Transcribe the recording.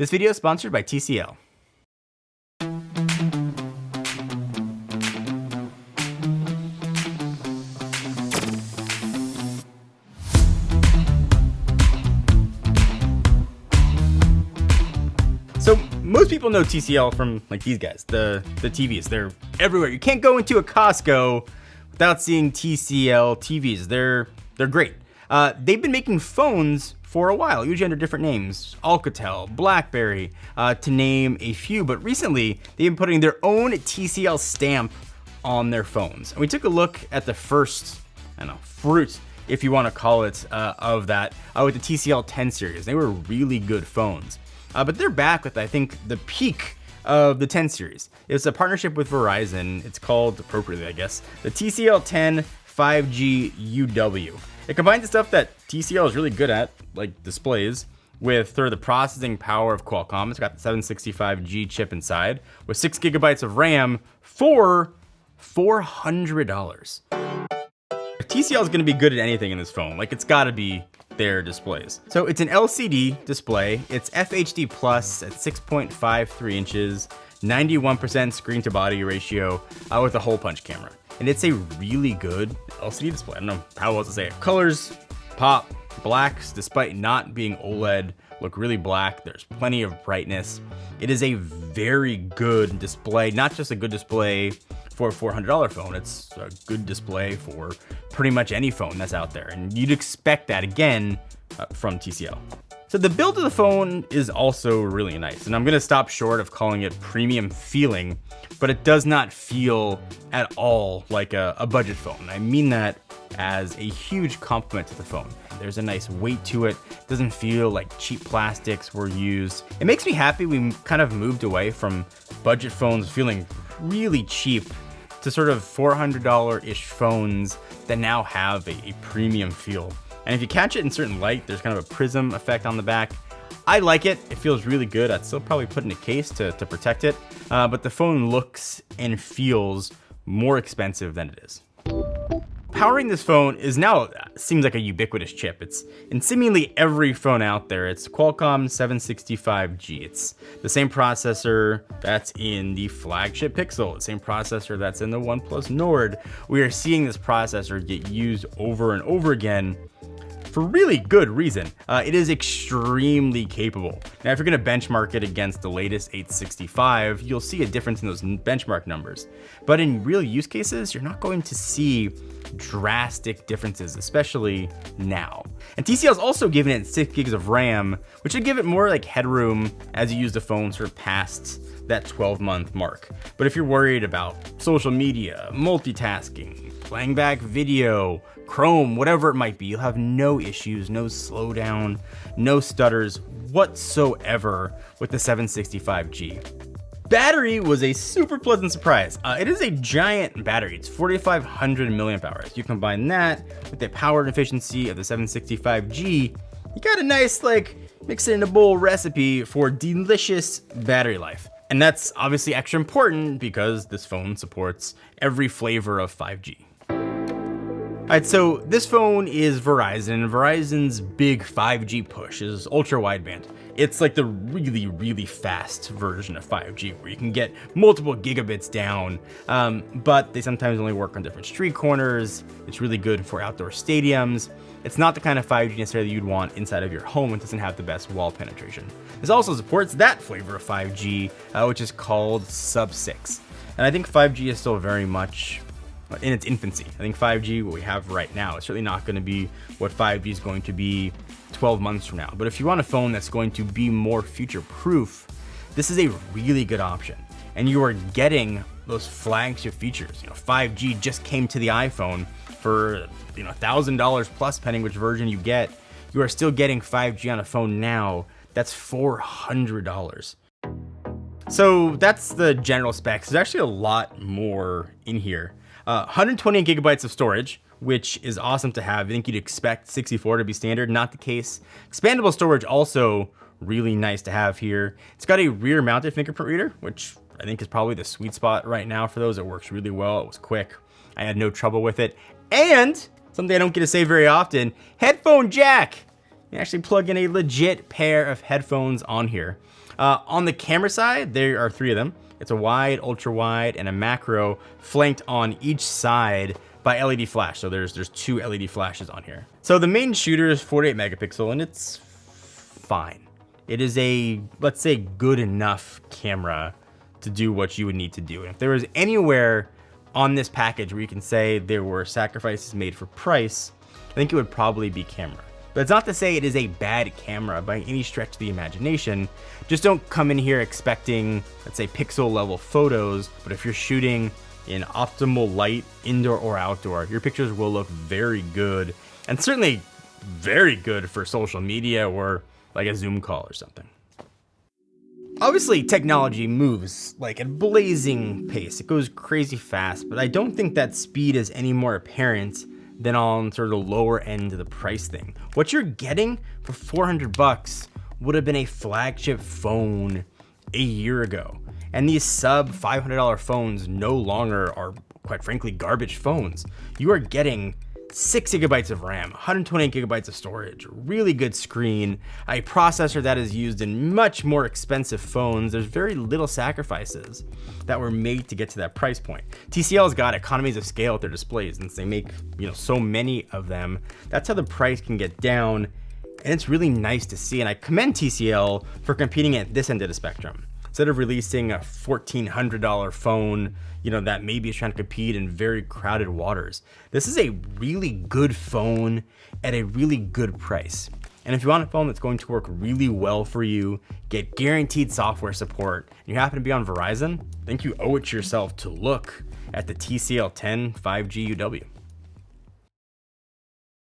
This video is sponsored by TCL. So most people know TCL from like these guys, the TVs. They're everywhere. You can't go into a Costco without seeing TCL TVs. They're great. They've been making phones for a while, usually under different names, Alcatel, BlackBerry, to name a few. But recently, they've been putting their own TCL stamp on their phones. And we took a look at the first, fruit, if you want to call it, of that with the TCL 10 series. They were really good phones. But they're back with, I think, the peak of the 10 series. It's a partnership with Verizon. It's called, appropriately, I guess, the TCL 10 5G UW. It combines the stuff that TCL is really good at, like displays, with sort of the processing power of Qualcomm. It's got the 765G chip inside, with 6 gigabytes of RAM for $400. If TCL is going to be good at anything in this phone, like it's got to be their displays. So it's an LCD display. It's FHD plus at 6.53 inches, 91% screen to body ratio with a hole punch camera. And it's a really good LCD display. I don't know how else to say it. Colors pop. Blacks, despite not being OLED, look really black. There's plenty of brightness. It is a very good display, not just a good display for a $400 phone. It's a good display for pretty much any phone that's out there. And you'd expect that again from TCL. So the build of the phone is also really nice. And I'm gonna stop short of calling it premium feeling, but it does not feel at all like a budget phone. I mean that as a huge compliment to the phone. There's a nice weight to it. Doesn't feel like cheap plastics were used. It makes me happy we kind of moved away from budget phones feeling really cheap to sort of $400-ish phones that now have a premium feel. And if you catch it in certain light, there's kind of a prism effect on the back. I like it. It feels really good. I'd still probably put in a case to protect it. But the phone looks and feels more expensive than it is. Powering this phone is now seems like a ubiquitous chip. It's in seemingly every phone out there. It's Qualcomm 765G. It's the same processor that's in the flagship Pixel, the same processor that's in the OnePlus Nord. We are seeing this processor get used over and over again for really good reason. It is extremely capable. Now, if you're gonna benchmark it against the latest 865, you'll see a difference in those benchmark numbers. But in real use cases, you're not going to see drastic differences, especially now. And TCL's also given it 6 gigs of RAM, which would give it more like headroom as you use the phone sort of past that 12-month mark. But if you're worried about social media, multitasking, playing back video, Chrome, whatever it might be, you'll have no issues, no slowdown, no stutters whatsoever with the 765G. Battery was a super pleasant surprise. It is a giant battery. It's 4,500 milliamp hours. You combine that with the power and efficiency of the 765G, you got a nice, mix it in a bowl recipe for delicious battery life. And that's obviously extra important because this phone supports every flavor of 5G. Alright, so this phone is Verizon. Verizon's big 5G push is ultra wideband. It's like the really, really fast version of 5G where you can get multiple gigabits down, but they sometimes only work on different street corners. It's really good for outdoor stadiums. It's not the kind of 5G necessarily you'd want inside of your home. It doesn't have the best wall penetration. This also supports that flavor of 5G, which is called Sub-6. And I think 5G is still very much in its infancy. I think 5G, what we have right now, is certainly not going to be what 5G is going to be 12 months from now. But if you want a phone that's going to be more future-proof, this is a really good option. And you are getting those flagship features. 5G just came to the iPhone for $1,000 plus, depending which version you get. You are still getting 5G on a phone now that's $400. So that's the general specs. There's actually a lot more in here. 128 gigabytes of storage, which is awesome to have. I think you'd expect 64 to be standard, not the case. Expandable storage also really nice to have here. It's got a rear mounted fingerprint reader, which I think is probably the sweet spot right now for those. It works really well. It was quick. I had no trouble with it. And something I don't get to say very often, headphone jack. You actually plug in a legit pair of headphones on here. On the camera side, there are 3 of them. It's a wide, ultra wide, and a macro flanked on each side by LED flash. So there's 2 LED flashes on here. So the main shooter is 48 megapixel and it's fine. It is a, let's say, good enough camera to do what you would need to do. And if there was anywhere on this package where you can say there were sacrifices made for price, I think it would probably be camera. But it's not to say it is a bad camera by any stretch of the imagination. Just don't come in here expecting, let's say, pixel level photos. But if you're shooting in optimal light, indoor or outdoor, your pictures will look very good, and certainly very good for social media or like a Zoom call or something. Obviously, technology moves like at blazing pace. It goes crazy fast, but I don't think that speed is any more apparent than on sort of the lower end of the price thing. What you're getting for 400 bucks would have been a flagship phone a year ago. And these sub $500 phones no longer are, quite frankly, garbage phones. You are getting 6 gigabytes of RAM, 128 gigabytes of storage, really good screen, a processor that is used in much more expensive phones. There's very little sacrifices that were made to get to that price point. TCL's got economies of scale at their displays, since they make, so many of them. That's how the price can get down, and it's really nice to see. And I commend TCL for competing at this end of the spectrum. Instead of releasing a $1,400 phone, that maybe is trying to compete in very crowded waters. This is a really good phone at a really good price. And if you want a phone that's going to work really well for you, get guaranteed software support, and you happen to be on Verizon, I think you owe it to yourself to look at the TCL 10 5G UW.